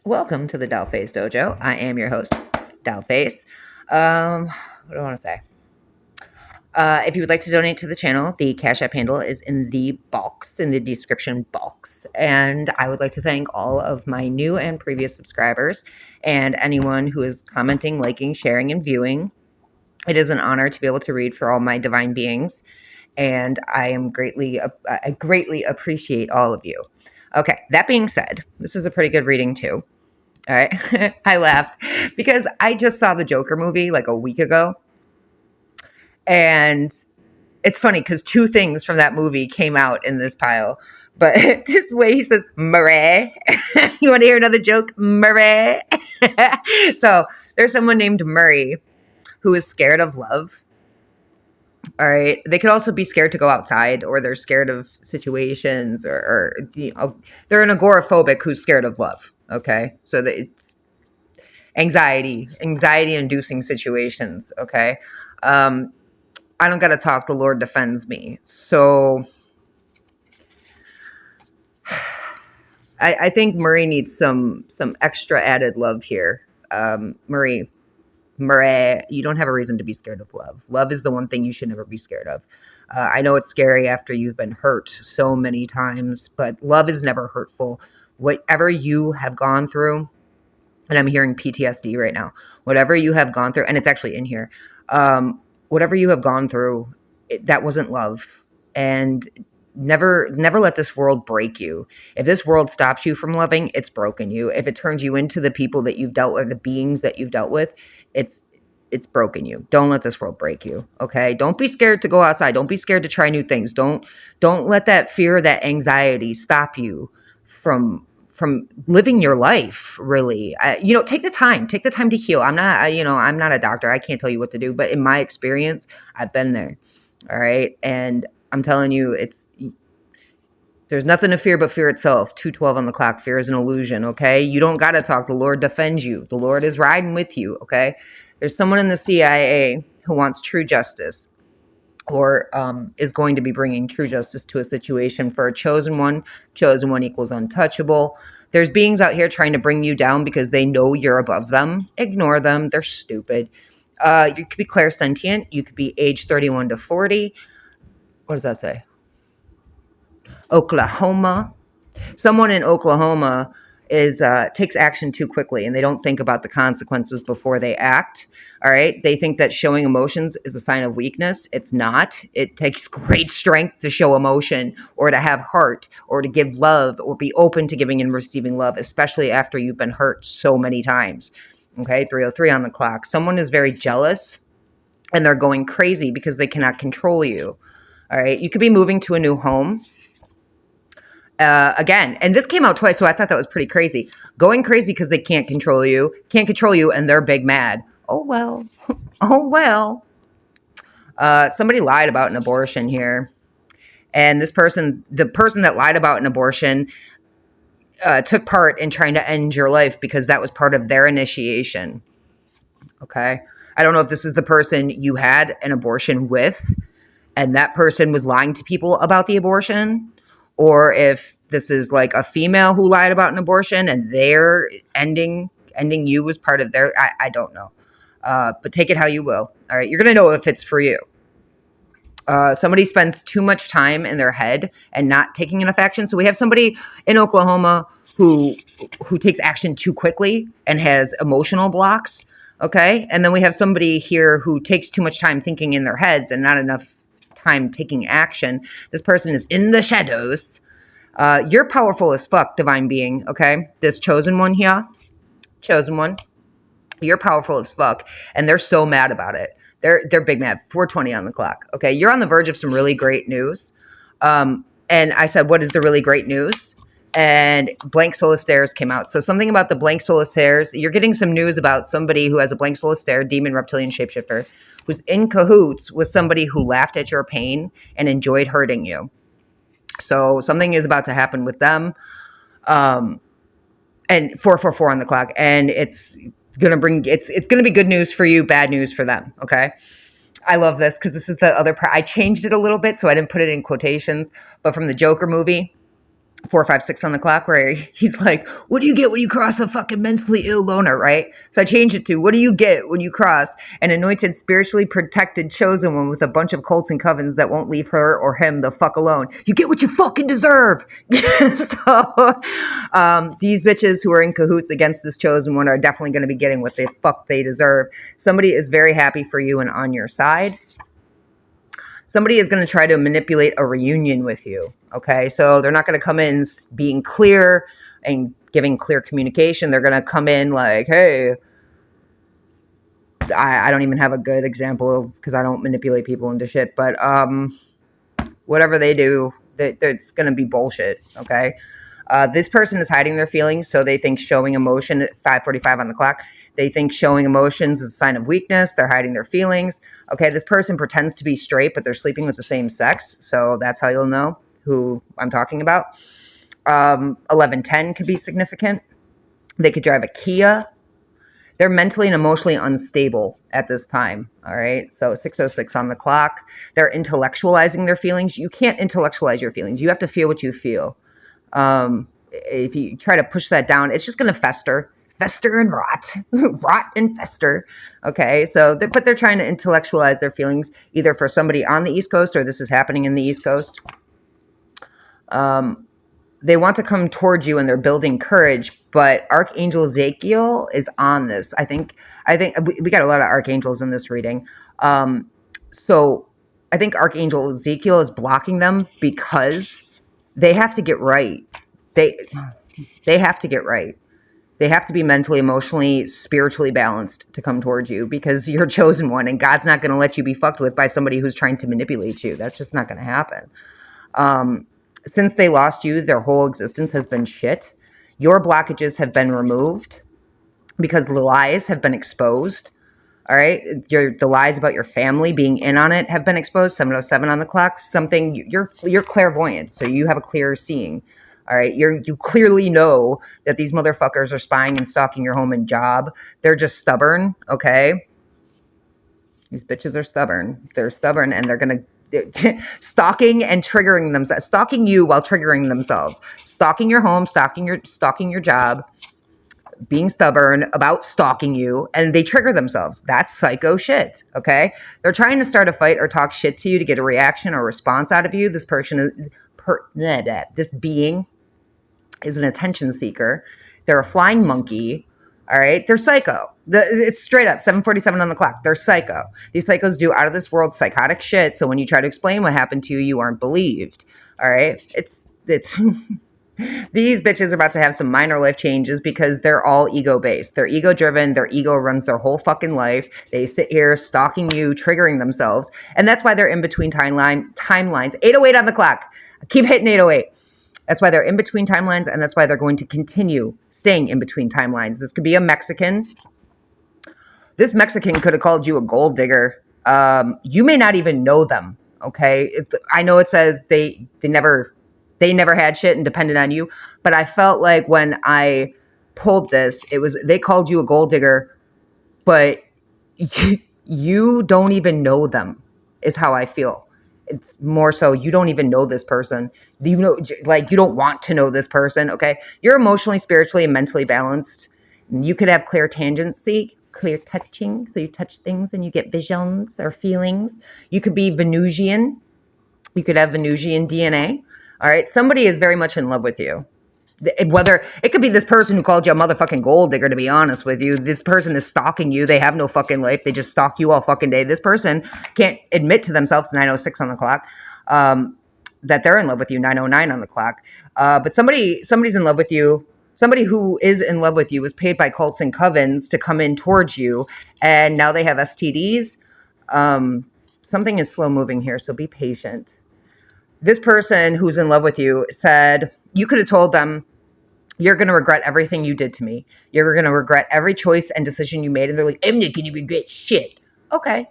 Welcome to the Dollface Dojo. I am your host, Dollface. What do I want to say? If you would like to donate to the channel, the Cashapp handle is in the box, in the description box. And I would like to thank all of my new and previous subscribers and anyone who is commenting, liking, sharing, and viewing. It is an honor to be able to read for all my divine beings, and I greatly appreciate all of you. Okay, that being said, this is a pretty good reading too. All right. I laughed because I just saw the Joker movie like a week ago. And it's funny because two things from that movie came out in this pile. But this way he says, Murray. You want to hear another joke? Murray. So there's someone named Murray who is scared of love. All right. They could also be scared to go outside, or they're scared of situations, or they're an agoraphobic who's scared of love. Okay. So it's anxiety inducing situations. Okay. I don't got to talk. The Lord defends me. So I think Murray needs some extra added love here. Murray, you don't have a reason to be scared of love. Love is the one thing you should never be scared of. I know it's scary after you've been hurt so many times, but love is never hurtful. Whatever you have gone through, and I'm hearing PTSD right now, whatever you have gone through, and it's actually in here, whatever you have gone through, that wasn't love. And never let this world break you. If this world stops you from loving, it's broken you. If it turns you into the people that you've dealt with, the beings that you've dealt with, it's broken you. Don't let this world break you. Okay. Don't be scared to go outside. Don't be scared to try new things. Don't let that fear, that anxiety stop you from living your life. Really. Take the time to heal. I'm not a doctor. I can't tell you what to do, but in my experience, I've been there. All right. And I'm telling you, there's nothing to fear but fear itself. 2:12 on the clock. Fear is an illusion. Okay. You don't got to talk. The Lord defends you. The Lord is riding with you. Okay. There's someone in the CIA who wants true justice, or is going to be bringing true justice to a situation for a chosen one. Chosen one equals untouchable. There's beings out here trying to bring you down because they know you're above them. Ignore them. They're stupid. You could be clairsentient. You could be age 31 to 40. What does that say? Oklahoma. Someone in Oklahoma takes action too quickly, and they don't think about the consequences before they act. All right. They think that showing emotions is a sign of weakness. It's not. It takes great strength to show emotion, or to have heart, or to give love, or be open to giving and receiving love, especially after you've been hurt so many times. Okay. 3:03 on the clock. Someone is very jealous, and they're going crazy because they cannot control you. All right. You could be moving to a new home. Again, and this came out twice, so I thought that was pretty crazy. Going crazy because they can't control you, and they're big mad. Oh, well. Oh, well. Somebody lied about an abortion here. And the person that lied about an abortion took part in trying to end your life because that was part of their initiation. Okay? I don't know if this is the person you had an abortion with, and that person was lying to people about the abortion, or if this is like a female who lied about an abortion and they're ending you as part of their, I don't know. But take it how you will. All right. You're going to know if it's for you. Somebody spends too much time in their head and not taking enough action. So we have somebody in Oklahoma who takes action too quickly and has emotional blocks. Okay. And then we have somebody here who takes too much time thinking in their heads and not enough time taking action. This person is in the shadows. You're powerful as fuck, divine being. Okay. This chosen one here, you're powerful as fuck. And they're so mad about it. They're big mad. 4:20 on the clock. Okay. You're on the verge of some really great news. And I said, what is the really great news? And blank solar stares came out. So something about the blank solar stares, you're getting some news about somebody who has a blank solar stare, demon, reptilian, shapeshifter, who's in cahoots with somebody who laughed at your pain and enjoyed hurting you. So something is about to happen with them. And 4:44 on the clock. And it's going to be good news for you, bad news for them. Okay. I love this because this is the other part. I changed it a little bit, so I didn't put it in quotations, but from the Joker movie, 4, 5, 6 on the clock, where he's like, what do you get when you cross a fucking mentally ill loner, right? So I changed it to, what do you get when you cross an anointed, spiritually protected, chosen one with a bunch of cults and covens that won't leave her or him the fuck alone? You get what you fucking deserve. So these bitches who are in cahoots against this chosen one are definitely going to be getting what the fuck they deserve. Somebody is very happy for you and on your side. Somebody is going to try to manipulate a reunion with you, okay? So they're not going to come in being clear and giving clear communication. They're going to come in like, hey, I don't even have a good example of, because I don't manipulate people into shit, but whatever they do, it's going to be bullshit, okay? This person is hiding their feelings, so they think showing emotion at 5:45 on the clock. They think showing emotions is a sign of weakness. They're hiding their feelings. Okay, this person pretends to be straight, but they're sleeping with the same sex. So that's how you'll know who I'm talking about. 11:10 could be significant. They could drive a Kia. They're mentally and emotionally unstable at this time. All right, so 6:06 on the clock. They're intellectualizing their feelings. You can't intellectualize your feelings. You have to feel what you feel. If you try to push that down, it's just going to fester and rot, rot and fester. Okay. So, but they're trying to intellectualize their feelings either for somebody on the East Coast, or this is happening in the East Coast. They want to come towards you and they're building courage, but Archangel Ezekiel is on this. I think we got a lot of archangels in this reading. So I think Archangel Ezekiel is blocking them because they have to get right. They have to get right. They have to be mentally, emotionally, spiritually balanced to come towards you, because you're chosen one and God's not going to let you be fucked with by somebody who's trying to manipulate you. That's just not going to happen. Since they lost you, their whole existence has been shit. Your blockages have been removed because the lies have been exposed. All right. The lies about your family being in on it have been exposed. 7:07 on the clock. You're clairvoyant, so you have a clear seeing. All right. You clearly know that these motherfuckers are spying and stalking your home and job. They're just stubborn. Okay. These bitches are stubborn. They're stubborn, and they're going to stalking and triggering themselves, stalking you while triggering themselves, stalking your home, stalking your job, being stubborn about stalking you, and they trigger themselves. That's psycho shit. Okay. They're trying to start a fight or talk shit to you to get a reaction or response out of you. This being is an attention seeker. They're a flying monkey. All right. They're psycho. It's straight up 7:47 on the clock. They're psycho. These psychos do out of this world psychotic shit. So when you try to explain what happened to you, you aren't believed. All right. It's these bitches are about to have some minor life changes because they're all ego based. They're ego driven. Their ego runs their whole fucking life. They sit here stalking you, triggering themselves. And that's why they're in between timelines. 8:08 on the clock. Keep hitting 8:08. That's why they're in between timelines, and that's why they're going to continue staying in between timelines. This could be a Mexican. This Mexican could have called you a gold digger. You may not even know them, okay? I know it says they never had shit and depended on you, but I felt like when I pulled this, they called you a gold digger, but you don't even know them, is how I feel. It's more so you don't even know this person. You don't want to know this person, okay? You're emotionally, spiritually, and mentally balanced. You could have clear tangency, clear touching. So you touch things and you get visions or feelings. You could be Venusian. You could have Venusian DNA. All right. Somebody is very much in love with you. Whether it could be this person who called you a motherfucking gold digger, to be honest with you. This person is stalking you. They have no fucking life. They just stalk you all fucking day. This person can't admit to themselves, 9:06 on the clock, that they're in love with you, 9:09 on the clock. But somebody's in love with you. Somebody who is in love with you was paid by cults and covens to come in towards you, and now they have STDs. Something is slow moving here, so be patient. This person who's in love with you said, you could have told them, you're going to regret everything you did to me. You're going to regret every choice and decision you made. And they're like, I'm not going to regret shit. Okay.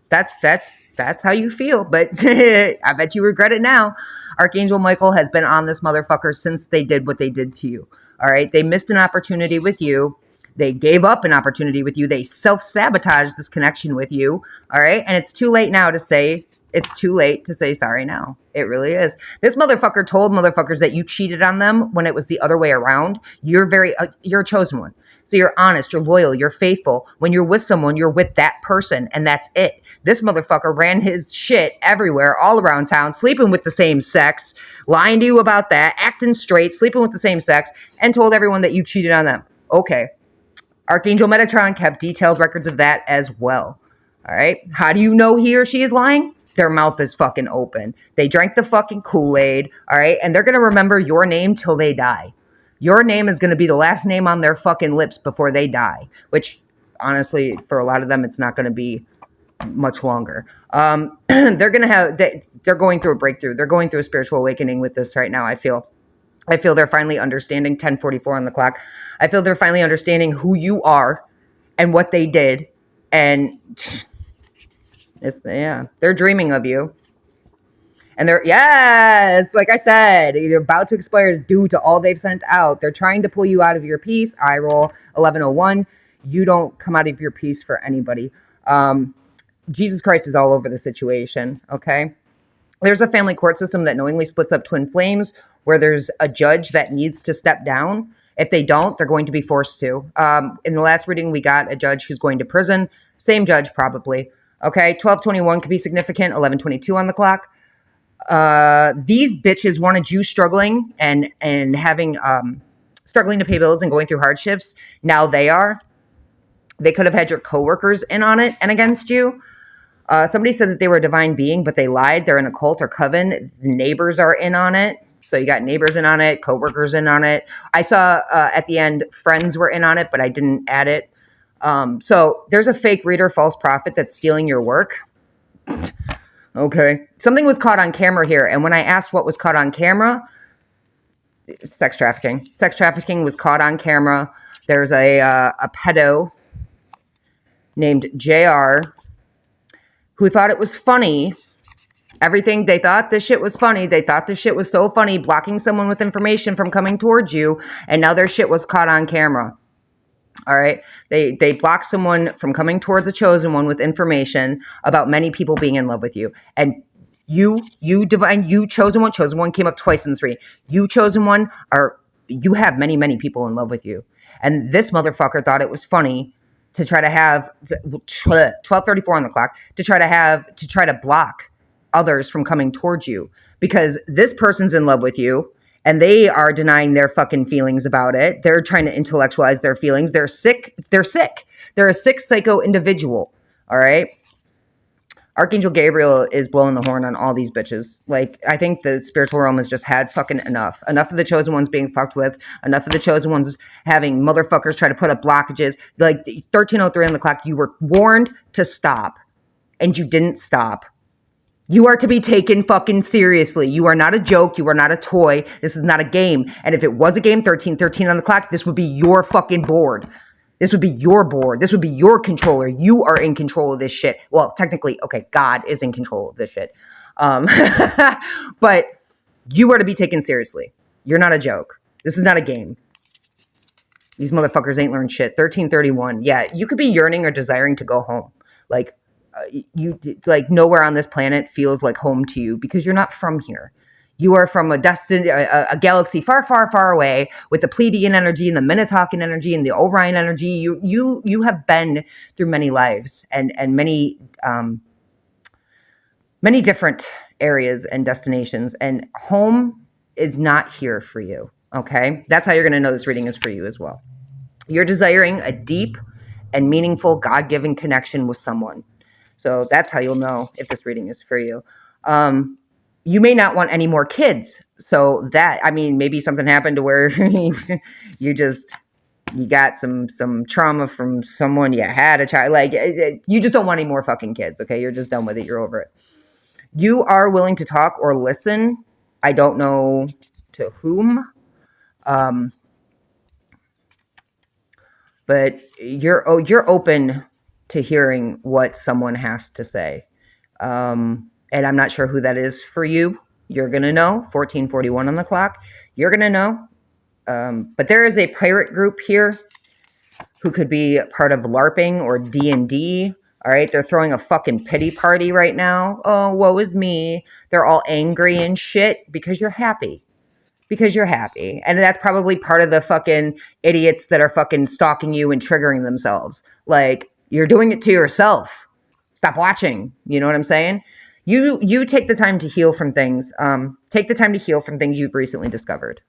That's how you feel. But I bet you regret it now. Archangel Michael has been on this motherfucker since they did what they did to you. All right. They missed an opportunity with you. They gave up an opportunity with you. They self-sabotaged this connection with you. All right. And it's too late now to say It's too late to say sorry now. It really is. This motherfucker told motherfuckers that you cheated on them when it was the other way around. You're you're a chosen one. So you're honest, you're loyal, you're faithful. When you're with someone, you're with that person, and that's it. This motherfucker ran his shit everywhere, all around town, sleeping with the same sex, lying to you about that, acting straight, sleeping with the same sex, and told everyone that you cheated on them. Okay. Archangel Metatron kept detailed records of that as well. All right. How do you know he or she is lying? Their mouth is fucking open. They drank the fucking Kool-Aid. All right. And they're going to remember your name till they die. Your name is going to be the last name on their fucking lips before they die, which honestly, for a lot of them, it's not going to be much longer. They're going to have, they're going through a breakthrough. They're going through a spiritual awakening with this right now. I feel they're finally understanding 10:44 on the clock. I feel they're finally understanding who you are and what they did. And they're dreaming of you. And yes, like I said, they're about to expire due to all they've sent out. They're trying to pull you out of your peace. I roll 1101. You don't come out of your peace for anybody. Jesus Christ is all over the situation, okay? There's a family court system that knowingly splits up twin flames where there's a judge that needs to step down. If they don't, they're going to be forced to. In the last reading, we got a judge who's going to prison. Same judge, probably. Okay, 1221 could be significant. 1122 on the clock. These bitches wanted you struggling and having struggling to pay bills and going through hardships. Now they are. They could have had your coworkers in on it and against you. Somebody said that they were a divine being, but they lied. They're in a cult or coven. Neighbors are in on it. So you got neighbors in on it, coworkers in on it. I saw at the end friends were in on it, but I didn't add it. So there's a fake reader, false prophet that's stealing your work. Okay. Something was caught on camera here. And when I asked what was caught on camera, sex trafficking. Sex trafficking was caught on camera. There's a pedo named JR who thought it was funny. Everything, they thought this shit was funny. They thought this shit was so funny, blocking someone with information from coming towards you. And now their shit was caught on camera. All right. They blocked someone from coming towards a chosen one with information about many people being in love with you. And you chosen one came up twice in this reading. You chosen one you have many, many people in love with you. And this motherfucker thought it was funny to try to have 12:34 on the clock to try to block others from coming towards you because this person's in love with you. And they are denying their fucking feelings about it. They're trying to intellectualize their feelings. They're sick. They're sick. They're a sick psycho individual. All right. Archangel Gabriel is blowing the horn on all these bitches. Like, I think the spiritual realm has just had fucking enough. Enough of the chosen ones being fucked with. Enough of the chosen ones having motherfuckers try to put up blockages. Like 1303 on the clock, you were warned to stop. And you didn't stop. You are to be taken fucking seriously. You are not a joke. You are not a toy. This is not a game. And if it was a game, 1313 on the clock, this would be your fucking board. This would be your board. This would be your controller. You are in control of this shit. Well, technically, okay, God is in control of this shit. But you are to be taken seriously. You're not a joke. This is not a game. These motherfuckers ain't learned shit. 1331. Yeah, you could be yearning or desiring to go home. Like, you like nowhere on this planet feels like home to you because you're not from here. You are from a galaxy far, far, far away with the Pleiadian energy and the Minnetonkan energy and the Orion energy. You have been through many lives and many different areas and destinations, and home is not here for you. Okay, that's how you're going to know this reading is for you as well. You're desiring a deep and meaningful God-given connection with someone. So that's how you'll know if this reading is for you. You may not want any more kids. So that, I mean, maybe something happened to where you got some trauma from someone, you had a child. Like, you just don't want any more fucking kids, okay? You're just done with it. You're over it. You are willing to talk or listen. I don't know to whom. But you're open to hearing what someone has to say. And I'm not sure who that is for you. You're going to know. 1441 on the clock. You're going to know. But there is a pirate group here who could be part of LARPing or D&D. All right. They're throwing a fucking pity party right now. Oh, woe is me. They're all angry and shit because you're happy. Because you're happy. And that's probably part of the fucking idiots that are fucking stalking you and triggering themselves. Like, you're doing it to yourself. Stop watching. You know what I'm saying? You take the time to heal from things. Take the time to heal from things you've recently discovered.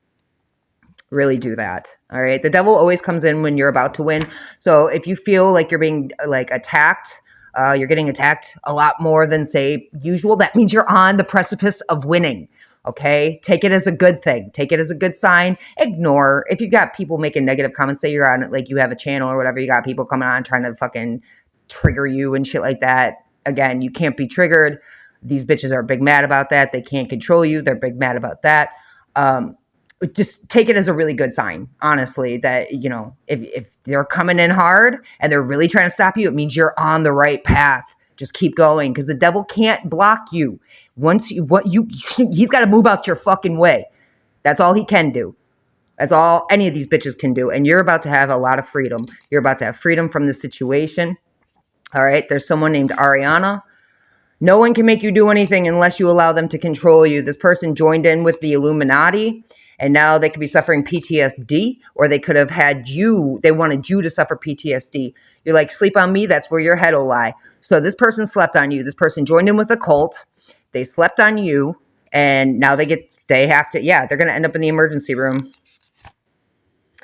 Really do that. All right. The devil always comes in when you're about to win. So if you feel like you're being like attacked, you're getting attacked a lot more than say usual, that means you're on the precipice of winning. Okay. Take it as a good thing. Take it as a good sign. Ignore if you got people making negative comments, say you're on it, like you have a channel or whatever, you got people coming on trying to fucking trigger you and shit like that. Again, you can't be triggered. These bitches are big mad about that. They can't control you. They're big mad about that. Just take it as a really good sign, honestly, that, you know, if they're coming in hard and they're really trying to stop you, it means you're on the right path. Just keep going because the devil can't block you. Once he's got to move out your fucking way. That's all he can do. That's all any of these bitches can do. And you're about to have a lot of freedom. You're about to have freedom from this situation. All right. There's someone named Ariana. No one can make you do anything unless you allow them to control you. This person joined in with the Illuminati. And now they could be suffering PTSD, or they could have had you, they wanted you to suffer PTSD. You're like, sleep on me, that's where your head will lie. So this person slept on you. This person joined in with a cult. They slept on you. And now they're going to end up in the emergency room.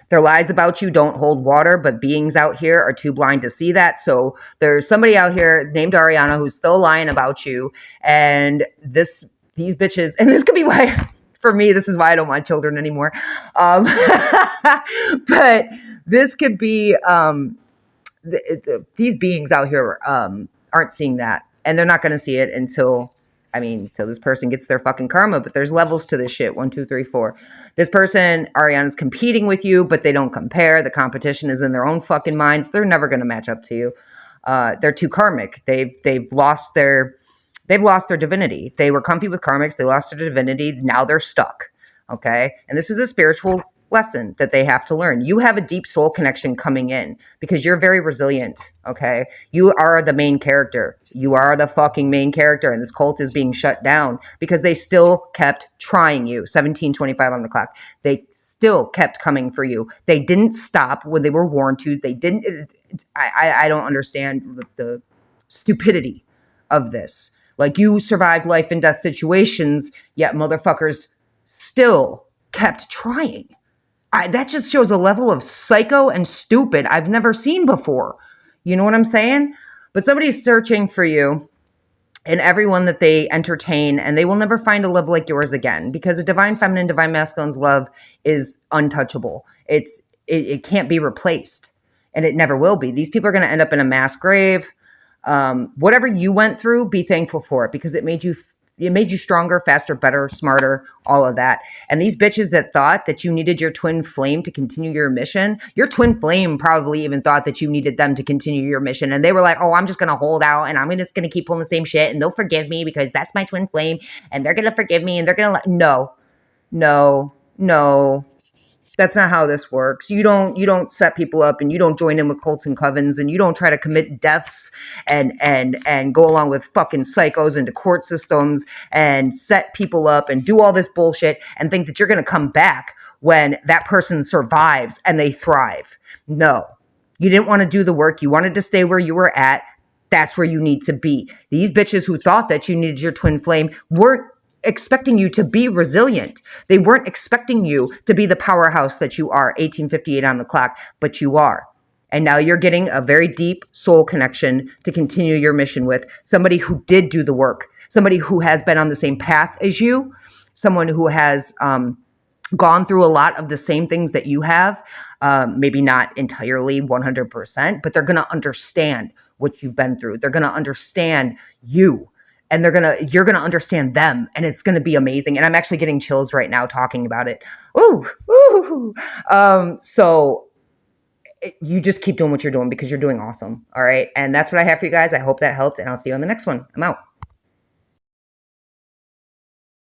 Their lies about you don't hold water, but beings out here are too blind to see that. So there's somebody out here named Ariana who's still lying about you. And these bitches, and this could be why... For me, this is why I don't want children anymore. But this could be, these beings out here aren't seeing that. And they're not going to see it until this person gets their fucking karma. But there's levels to this shit. 1, 2, 3, 4. This person, Ariana's competing with you, but they don't compare. The competition is in their own fucking minds. They're never going to match up to you. They're too karmic. They've lost their divinity. They were comfy with karmics. They lost their divinity. Now they're stuck. Okay. And this is a spiritual lesson that they have to learn. You have a deep soul connection coming in because you're very resilient. Okay. You are the main character. You are the fucking main character. And this cult is being shut down because they still kept trying you. 17:25 on the clock. They still kept coming for you. They didn't stop when they were warned to. They didn't. I don't understand the stupidity of this. Like, you survived life and death situations, yet motherfuckers still kept trying. That just shows a level of psycho and stupid I've never seen before. You know what I'm saying? But somebody's searching for you and everyone that they entertain, and they will never find a love like yours again because a divine feminine, divine masculine's love is untouchable. It can't be replaced, and it never will be. These people are going to end up in a mass grave. Whatever you went through, be thankful for it because it made you stronger, faster, better, smarter, all of that. And these bitches that thought that you needed your twin flame to continue your mission, your twin flame probably even thought that you needed them to continue your mission. And they were like, oh, I'm just going to hold out and I'm just going to keep pulling the same shit and they'll forgive me because that's my twin flame and they're going to forgive me and they're going to no. That's not how this works. You don't set people up and you don't join in with cults and covens and you don't try to commit deaths and go along with fucking psychos into court systems and set people up and do all this bullshit and think that you're going to come back when that person survives and they thrive. No, you didn't want to do the work. You wanted to stay where you were at. That's where you need to be. These bitches who thought that you needed your twin flame weren't expecting you to be resilient. They weren't expecting you to be the powerhouse that you are, 1858 on the clock, but you are. And now you're getting a very deep soul connection to continue your mission with somebody who did do the work, somebody who has been on the same path as you, someone who has gone through a lot of the same things that you have, maybe not entirely 100%, but they're going to understand what you've been through. They're going to understand you. And you're going to understand them, and it's going to be amazing. And I'm actually getting chills right now talking about it. So you just keep doing what you're doing because you're doing awesome. All right. And that's what I have for you guys. I hope that helped, and I'll see you on the next one. I'm out.